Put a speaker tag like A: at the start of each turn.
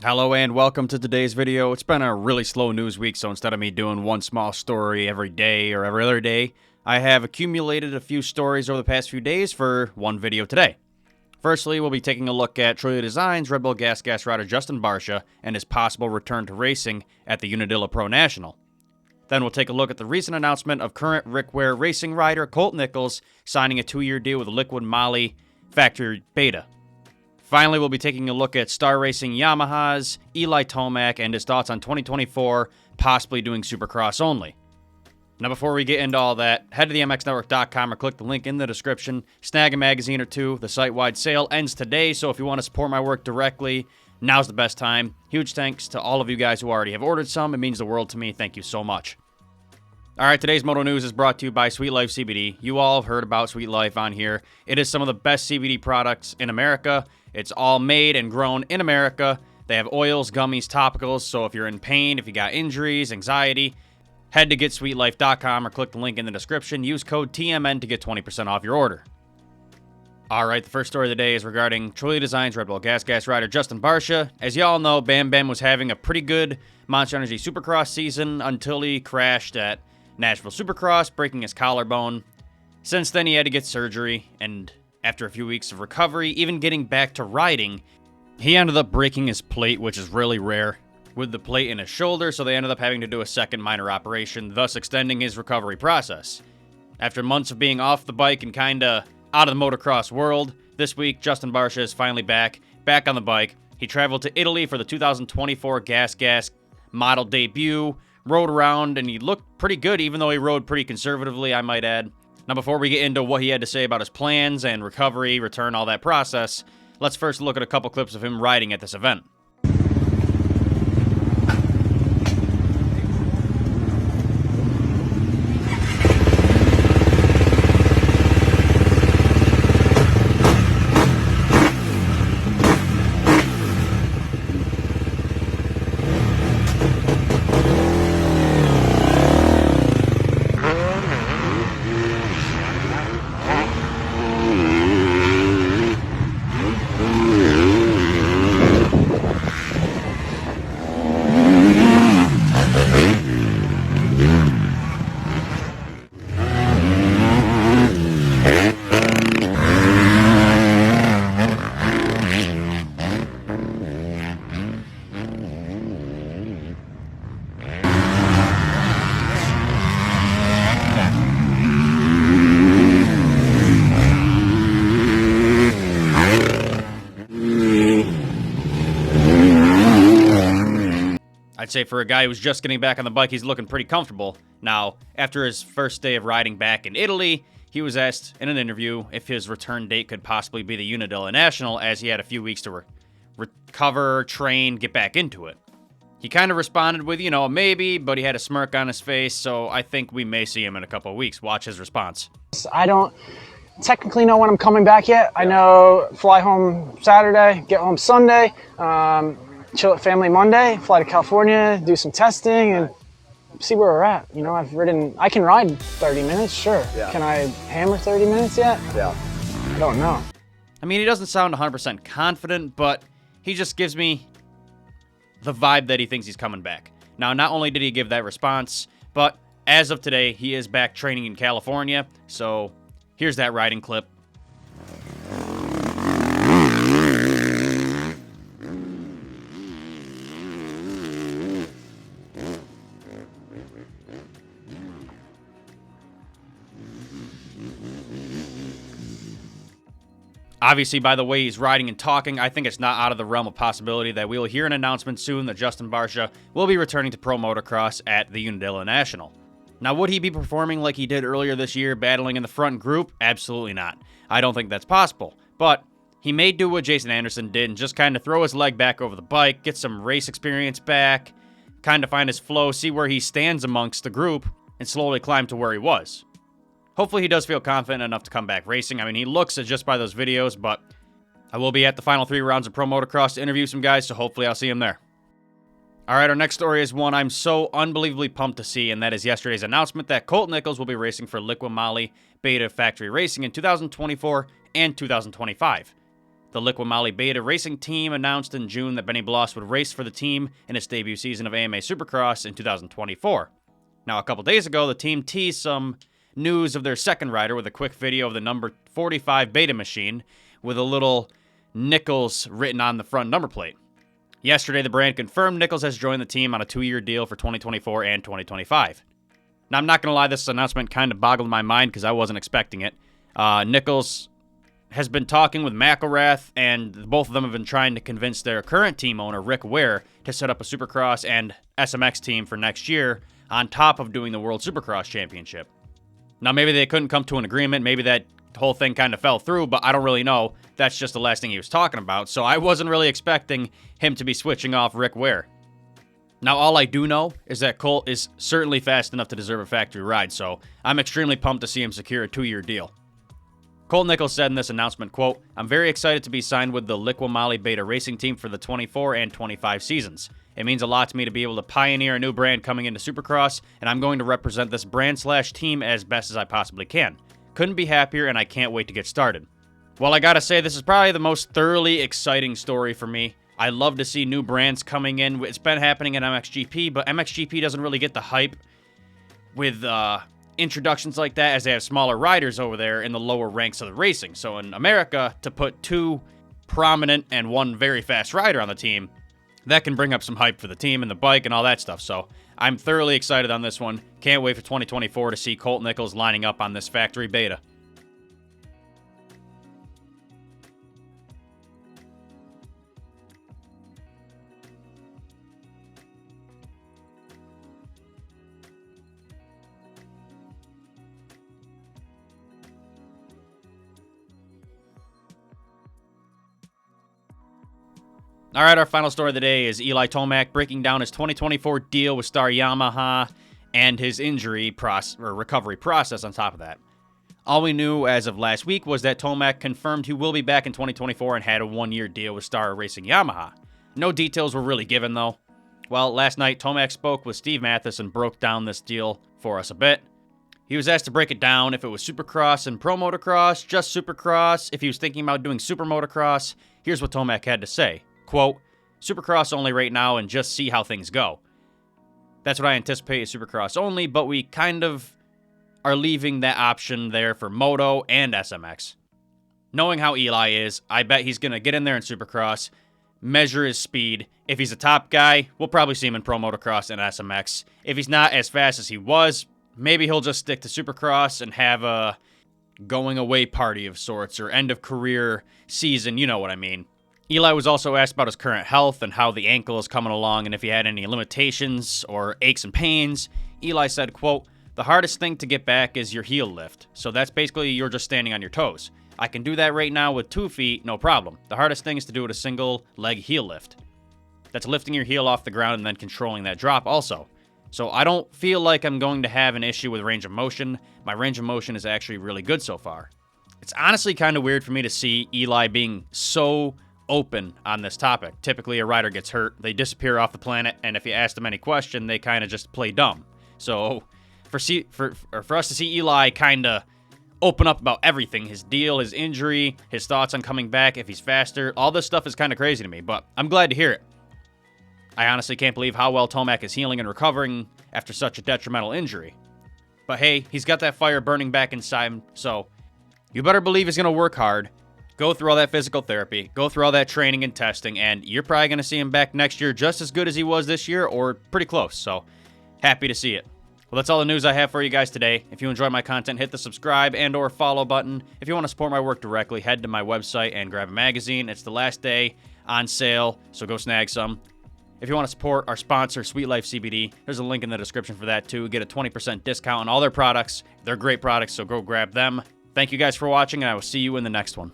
A: Hello and welcome to today's video. It's been a really slow news week, so instead of me doing one small story every day or every other day, I have accumulated a few stories over the past few days for one video today. Firstly, we'll be taking a look at Troy Designs Red Bull Gas rider Justin Barcia and his possible return to racing at the Unadilla Pro National. Then we'll take a look at the recent announcement of current Rick Ware Racing rider Colt Nichols signing a 2-year deal with Liqui Moly Factory Beta. Finally, we'll be taking a look at Star Racing Yamaha's Eli Tomac and his thoughts on 2024, possibly doing supercross only. Now, before we get into all that, head to the mxnetwork.com or click the link in the description. Snag a magazine or two. The site-wide sale ends today, so if you want to support my work directly, now's the best time. Huge thanks to all of you guys who already have ordered some. It means the world to me. Thank you so much. All right, today's Moto News is brought to you by Sweet Life CBD. You all have heard about Sweet Life on here. It is some of the best CBD products in America. It's all made and grown in America. They have oils, gummies, topicals, so if you're in pain, if you got injuries, anxiety, head to GetSweetLife.com or click the link in the description. Use code TMN to get 20% off your order. All right, the first story of the day is regarding Troy Designs Red Bull Gas rider Justin Barcia. As y'all know, Bam Bam was having a pretty good Monster Energy Supercross season until he crashed at Nashville Supercross, breaking his collarbone. Since then, he had to get surgery, and after a few weeks of recovery, even getting back to riding, he ended up breaking his plate, which is really rare, with the plate in his shoulder, so they ended up having to do a second minor operation, thus extending his recovery process. After months of being off the bike and kinda out of the motocross world, this week, Justin Barcia is finally back on the bike. He traveled to Italy for the 2024 Gas model debut, rode around, and he looked pretty good, even though he rode pretty conservatively, I might add. Now, before we get into what he had to say about his plans and recovery, return, all that process, let's first look at a couple clips of him riding at this event. I'd say for a guy who's just getting back on the bike, he's looking pretty comfortable. Now, after his first day of riding back in Italy, he was asked in an interview if his return date could possibly be the Unadilla National, as he had a few weeks to recover, train, get back into it. He kind of responded with, maybe, but he had a smirk on his face, so I think we may see him in a couple of weeks. Watch his response.
B: I don't technically know when I'm coming back yet. I know fly home Saturday, get home Sunday, chill at family Monday, fly to California, do some testing, and see where we're at. I can ride 30 minutes, sure. Yeah. Can I hammer 30 minutes yet?
C: Yeah.
B: I don't know.
A: I mean, he doesn't sound 100% confident, but he just gives me the vibe that he thinks he's coming back. Now, not only did he give that response, but as of today, he is back training in California, so here's that riding clip. Obviously, by the way he's riding and talking, I think it's not out of the realm of possibility that we will hear an announcement soon that Justin Barcia will be returning to pro motocross at the Unadilla National. Now, would he be performing like he did earlier this year, battling in the front group? Absolutely not. I don't think that's possible. But he may do what Jason Anderson did and just kind of throw his leg back over the bike, get some race experience back, kind of find his flow, see where he stands amongst the group, and slowly climb to where he was. Hopefully he does feel confident enough to come back racing. I mean, he looks it just by those videos, but I will be at the final 3 rounds of Pro Motocross to interview some guys, so hopefully I'll see him there. All right, our next story is one I'm so unbelievably pumped to see, and that is yesterday's announcement that Colt Nichols will be racing for Liqui Moly Beta Factory Racing in 2024 and 2025. The Liqui Moly Beta racing team announced in June that Benny Bloss would race for the team in its debut season of AMA Supercross in 2024. Now, a couple days ago, the team teased some news of their second rider with a quick video of the number 45 Beta machine with a little Nichols written on the front number plate. Yesterday, the brand confirmed Nichols has joined the team on a 2-year deal for 2024 and 2025. Now, I'm not going to lie, this announcement kind of boggled my mind because I wasn't expecting it. Nichols has been talking with McElrath, and both of them have been trying to convince their current team owner, Rick Ware, to set up a Supercross and SMX team for next year on top of doing the World Supercross Championship. Now, maybe they couldn't come to an agreement. Maybe that whole thing kind of fell through, but I don't really know. That's just the last thing he was talking about, so I wasn't really expecting him to be switching off Rick Ware. Now, all I do know is that Colt is certainly fast enough to deserve a factory ride, so I'm extremely pumped to see him secure a 2-year deal. Colt Nichols said in this announcement, quote, "I'm very excited to be signed with the Liqui Moly Beta racing team for the 24 and 25 seasons. It means a lot to me to be able to pioneer a new brand coming into Supercross, and I'm going to represent this brand/team as best as I possibly can. Couldn't be happier, and I can't wait to get started." Well, I gotta say, this is probably the most thoroughly exciting story for me. I love to see new brands coming in. It's been happening in MXGP, but MXGP doesn't really get the hype with introductions like that as they have smaller riders over there in the lower ranks of the racing. So in America, to put 2 prominent and 1 very fast rider on the team, that can bring up some hype for the team and the bike and all that stuff. So I'm thoroughly excited on this one. Can't wait for 2024 to see Colt Nichols lining up on this factory beta. All right, our final story of the day is Eli Tomac breaking down his 2024 deal with Star Yamaha and his injury recovery process on top of that. All we knew as of last week was that Tomac confirmed he will be back in 2024 and had a 1-year deal with Star Racing Yamaha. No details were really given, though. Well, last night, Tomac spoke with Steve Mathis and broke down this deal for us a bit. He was asked to break it down if it was Supercross and Pro Motocross, just Supercross, if he was thinking about doing Super Motocross. Here's what Tomac had to say. Quote, "Supercross only right now and just see how things go. That's what I anticipate is Supercross only, but we kind of are leaving that option there for Moto and SMX. Knowing how Eli is, I bet he's going to get in there in Supercross, measure his speed. If he's a top guy, we'll probably see him in Pro Motocross and SMX. If he's not as fast as he was, maybe he'll just stick to Supercross and have a going away party of sorts or end of career season, you know what I mean." Eli was also asked about his current health and how the ankle is coming along and if he had any limitations or aches and pains. Eli said, quote, "The hardest thing to get back is your heel lift. So that's basically you're just standing on your toes. I can do that right now with 2 feet, no problem. The hardest thing is to do it a single leg heel lift. That's lifting your heel off the ground and then controlling that drop also. So I don't feel like I'm going to have an issue with range of motion. My range of motion is actually really good so far." It's honestly kind of weird for me to see Eli being so open on this topic. Typically, a rider gets hurt, they disappear off the planet, and if you ask them any question, they kind of just play dumb. So for us to see Eli kind of open up about everything, his deal, his injury, his thoughts on coming back, if he's faster, all this stuff is kind of crazy to me, but I'm glad to hear it. I honestly can't believe how well Tomac is healing and recovering after such a detrimental injury. But hey, he's got that fire burning back inside him, so you better believe he's going to work hard, go through all that physical therapy, go through all that training and testing, and you're probably going to see him back next year just as good as he was this year, or pretty close, so happy to see it. Well, that's all the news I have for you guys today. If you enjoyed my content, hit the subscribe and or follow button. If you want to support my work directly, head to my website and grab a magazine. It's the last day on sale, so go snag some. If you want to support our sponsor, Sweet Life CBD, there's a link in the description for that too. Get a 20% discount on all their products. They're great products, so go grab them. Thank you guys for watching, and I will see you in the next one.